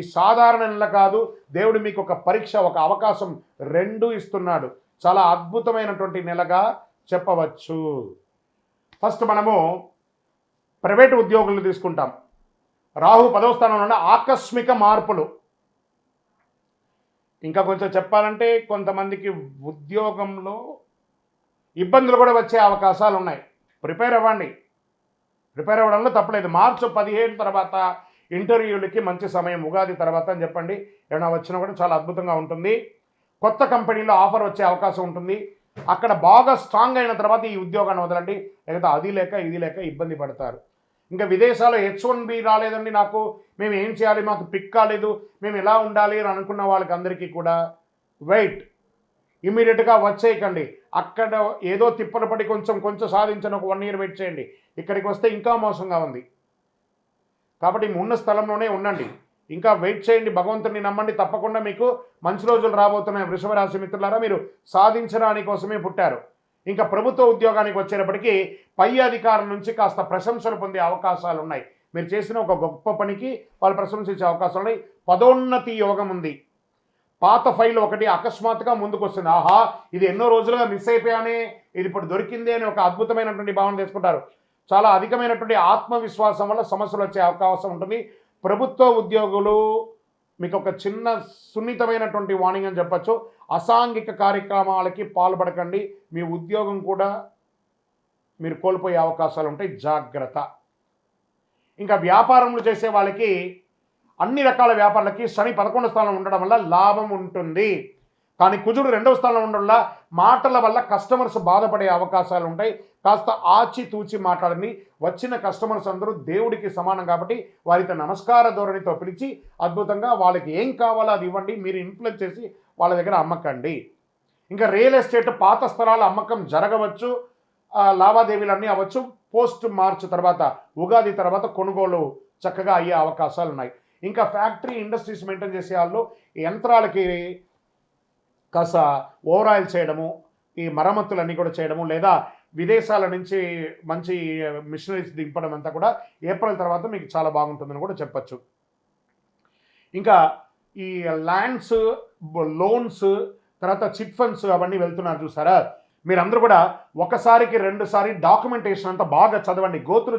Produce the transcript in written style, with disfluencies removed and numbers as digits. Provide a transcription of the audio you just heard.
ఈ సాధారణ నెల కాదు, దేవుడు మీకు ఒక పరీక్ష, ఒక అవకాశం రెండు ఇస్తున్నాడు. చాలా అద్భుతమైనటువంటి నెలగా చెప్పవచ్చు. ఫస్ట్ మనము ప్రైవేట్ ఉద్యోగులు తీసుకుంటాం. రాహు 10వ స్థానంలో ఆకస్మిక మార్పులు. ఇంకా కొంచెం చెప్పాలంటే కొంతమందికి ఉద్యోగంలో ఇబ్బందులు కూడా వచ్చే అవకాశాలు ఉన్నాయి. ప్రిపేర్ అవ్వండి. ప్రిపేర్ అవ్వడంలో తప్పలేదు. మార్చి 17 తర్వాత ఇంటర్వ్యూలకి మంచి సమయం, ఉగాది తర్వాత అని చెప్పండి. ఏమైనా వచ్చినా కూడా చాలా అద్భుతంగా ఉంటుంది. కొత్త కంపెనీలో ఆఫర్ వచ్చే అవకాశం ఉంటుంది. అక్కడ బాగా స్ట్రాంగ్ అయిన తర్వాత ఈ ఉద్యోగాన్ని వదలండి. లేకపోతే అది లేక ఇది లేక ఇబ్బంది పడతారు. ఇంకా విదేశాల్లో H1B రాలేదండి నాకు, మేము ఏం చేయాలి, మాకు పిక్ కాలేదు, మేము ఎలా ఉండాలి అని అనుకున్న వాళ్ళకి అందరికీ కూడా వెయిట్. ఇమీడియట్గా వచ్చేయకండి. అక్కడ ఏదో తిప్పలు పడి కొంచెం సాధించని ఒక 1 ఇయర్ వెయిట్ చేయండి. ఇక్కడికి వస్తే ఇంకా మోసంగా ఉంది. కాబట్టి ఉన్న స్థలంలోనే ఉండండి. ఇంకా వెయిట్ చేయండి. భగవంతుడిని నమ్మండి. తప్పకుండా మీకు మంచి రోజులు రాబోతున్నాయి. వృషభ రాశి మిత్రులారా, మీరు సాధించడానికి కోసమే పుట్టారు. ఇంకా ప్రభుత్వ ఉద్యోగానికి వచ్చేటప్పటికి పై అధికారుల నుంచి కాస్త ప్రశంసలు పొందే అవకాశాలు ఉన్నాయి. మీరు చేసిన ఒక గొప్ప పనికి వాళ్ళు ప్రశంసించే అవకాశాలు ఉన్నాయి. పదోన్నతి యోగం ఉంది. పాత ఫైల్ ఒకటి అకస్మాత్తుగా ముందుకు వస్తుంది. ఆహా, ఇది ఎన్నో రోజులుగా మిస్ అయిపోయానే, ఇది ఇప్పుడు దొరికిందే అని ఒక అద్భుతమైనటువంటి భావన తీసుకుంటారు. చాలా అధికమైనటువంటి ఆత్మవిశ్వాసం వల్ల సమస్యలు వచ్చే అవకాశం ఉంటుంది. ప్రభుత్వ ఉద్యోగులు మీకు ఒక చిన్న సున్నితమైనటువంటి వార్నింగ్ అని చెప్పచ్చు. అసాంఘిక కార్యక్రమాలకి పాల్పడకండి. మీ ఉద్యోగం కూడా మీరు కోల్పోయే అవకాశాలు ఉంటాయి. జాగ్రత్త. ఇంకా వ్యాపారములు చేసే వాళ్ళకి, అన్ని రకాల వ్యాపారాలకి శని 11వ స్థానంలో ఉండడం వల్ల లాభం ఉంటుంది. కానీ కుజుడు 2వ స్థానంలో ఉండడం వల్ల మాటల వల్ల కస్టమర్స్ బాధపడే అవకాశాలు ఉంటాయి. కాస్త ఆచితూచి మాట్లాడండి. వచ్చిన కస్టమర్స్ అందరూ దేవుడికి సమానం కాబట్టి వారితో నమస్కార ధోరణితో పిలిచి అద్భుతంగా వాళ్ళకి ఏం కావాలో అది ఇవ్వండి. మీరు ఇన్ఫ్లుయెన్స్ చేసి వాళ్ళ దగ్గర అమ్మకండి. ఇంకా రియల్ ఎస్టేట్ పాత స్థలాల అమ్మకం జరగవచ్చు. లావాదేవీలన్నీ అవ్వచ్చు. పోస్ట్ మార్చ్ తర్వాత, ఉగాది తర్వాత కొనుగోలు చక్కగా అయ్యే అవకాశాలు ఉన్నాయి. ఇంకా ఫ్యాక్టరీ ఇండస్ట్రీస్ మెయింటైన్ చేసే వాళ్ళు యంత్రాలకి కాస్త ఓవరాయిల్ చేయడము, ఈ మరమ్మతులన్నీ కూడా చేయడము, లేదా విదేశాల నుంచి మంచి మిషనరీస్ దింపడం అంతా కూడా ఏప్రిల్ తర్వాత మీకు చాలా బాగుంటుందని కూడా చెప్పచ్చు. ఇంకా ఈ ల్యాండ్స్, లోన్స్, తర్వాత చిట్ ఫండ్స్ అవన్నీ వెళ్తున్నారు చూసారా, మీరందరూ కూడా ఒకసారికి 2 సారి డాక్యుమెంటేషన్ అంతా బాగా చదవండి. గోత్రు